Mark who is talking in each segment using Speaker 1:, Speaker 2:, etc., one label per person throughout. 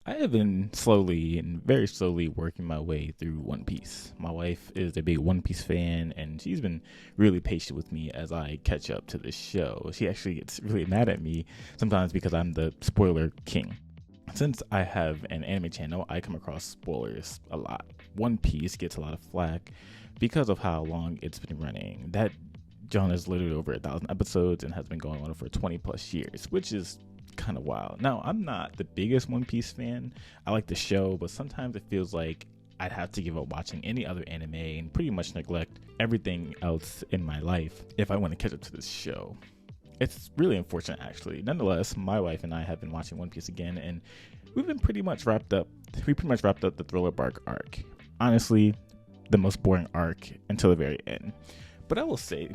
Speaker 1: I have been slowly and very slowly working my way through One Piece. My wife is a big One Piece fan, and she's been really patient with me as I catch up to the show. She actually gets really mad at me sometimes because I'm the spoiler king. Since I have an anime channel, I come across spoilers a lot. One Piece gets a lot of flack because of how long it's been running. That genre is literally over 1,000 episodes and has been going on for 20 plus years, which is kind of wild. Now, I'm not the biggest One Piece fan. I like the show, but sometimes it feels like I'd have to give up watching any other anime and pretty much neglect everything else in my life if I want to catch up to this show. It's really unfortunate, actually. Nonetheless, my wife and I have been watching One Piece again, and we've been pretty much wrapped up the Thriller Bark arc. Honestly, the most boring arc until the very end. But I will say,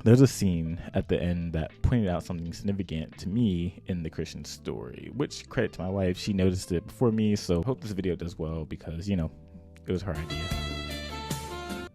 Speaker 1: there's a scene at the end that pointed out something significant to me in the Christian story, which, credit to my wife, she noticed it before me, so hope this video does well because, it was her idea.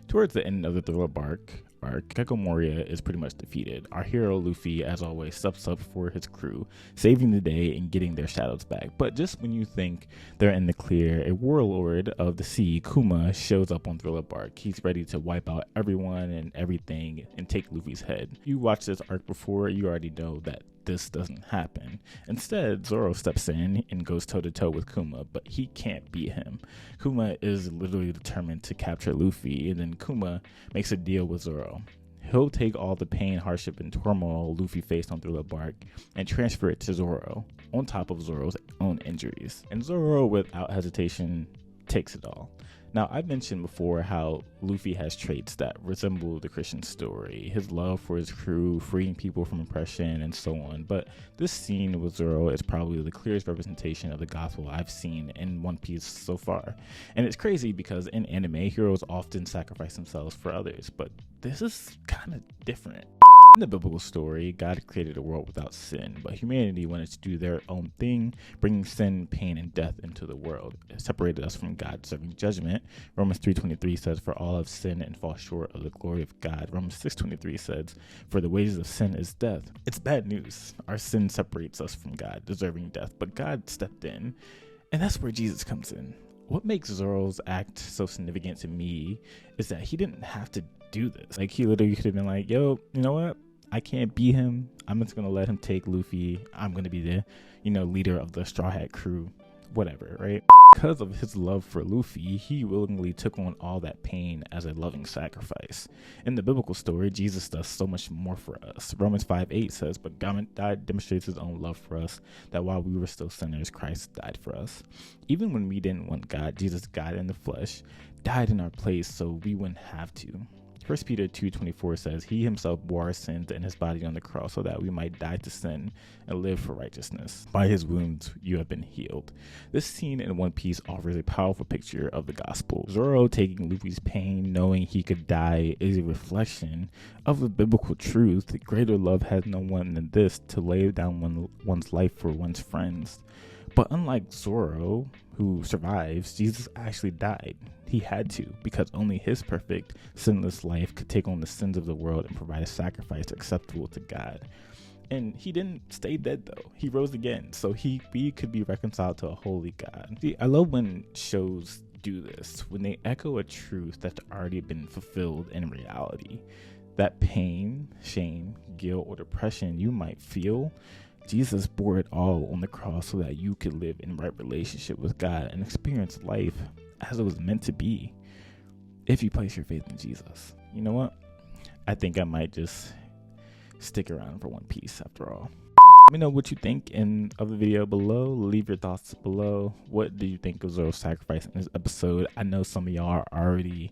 Speaker 1: Towards the end of the Thriller Bark arc, Gecko Moria is pretty much defeated. Our hero Luffy, as always, steps up for his crew, saving the day and getting their shadows back. But just when you think they're in the clear, a warlord of the sea, Kuma, shows up on Thriller Bark. He's ready to wipe out everyone and everything and take Luffy's head. You watched this arc before, you already know that this doesn't happen. Instead, Zoro steps in and goes toe-to-toe with Kuma, but he can't beat him. Kuma is literally determined to capture Luffy, and then Kuma makes a deal with Zoro. He'll take all the pain, hardship, and turmoil Luffy faced on Thriller Bark and transfer it to Zoro, on top of Zoro's own injuries. And Zoro, without hesitation, takes it all. Now, I've mentioned before how Luffy has traits that resemble the Christian story, his love for his crew, freeing people from oppression, and so on. But this scene with Zoro is probably the clearest representation of the gospel I've seen in One Piece so far. And it's crazy because in anime, heroes often sacrifice themselves for others, but this is kind of different. In the biblical story, God created a world without sin, but humanity wanted to do their own thing, bringing sin, pain, and death into the world. It separated us from God, serving judgment. Romans 3:23 says, "For all have sinned and fall short of the glory of God." Romans 6:23 says, "For the wages of sin is death." It's bad news. Our sin separates us from God, deserving death, but God stepped in, and that's where Jesus comes in. What makes Zoro's act so significant to me is that he didn't have to do this. Like, he literally could have been like, yo, you know what? I can't beat him. I'm just going to let him take Luffy. I'm going to be the, leader of the Straw Hat crew, whatever, right? Because of his love for Luffy, he willingly took on all that pain as a loving sacrifice. In the biblical story, Jesus does so much more for us. Romans 5:8 says, "But God demonstrates his own love for us, that while we were still sinners, Christ died for us." Even when we didn't want God, Jesus, God in the flesh, died in our place so we wouldn't have to. 1 Peter 2:24 says, "He himself bore our sins in his body on the cross so that we might die to sin and live for righteousness. By his wounds you have been healed." This scene in One Piece offers a powerful picture of the gospel. Zoro taking Luffy's pain, knowing he could die, is a reflection of the biblical truth. Greater love has no one than this, to lay down one's life for one's friends. But unlike Zoro, who survives, Jesus actually died. He had to, because only his perfect, sinless life could take on the sins of the world and provide a sacrifice acceptable to God. And he didn't stay dead, though. He rose again, so we could be reconciled to a holy God. See, I love when shows do this, when they echo a truth that's already been fulfilled in reality. That pain, shame, guilt, or depression you might feel, Jesus bore it all on the cross so that you could live in right relationship with God and experience life as it was meant to be if you place your faith in Jesus. You know what? I think I might just stick around for One Piece after all. Let me know what you think of the video below. Leave your thoughts below. What do you think of Zoro's sacrifice in this episode? I know some of y'all are already,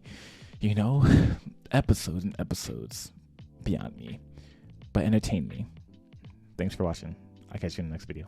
Speaker 1: episodes and episodes beyond me, but entertain me. Thanks for watching. I'll catch you in the next video.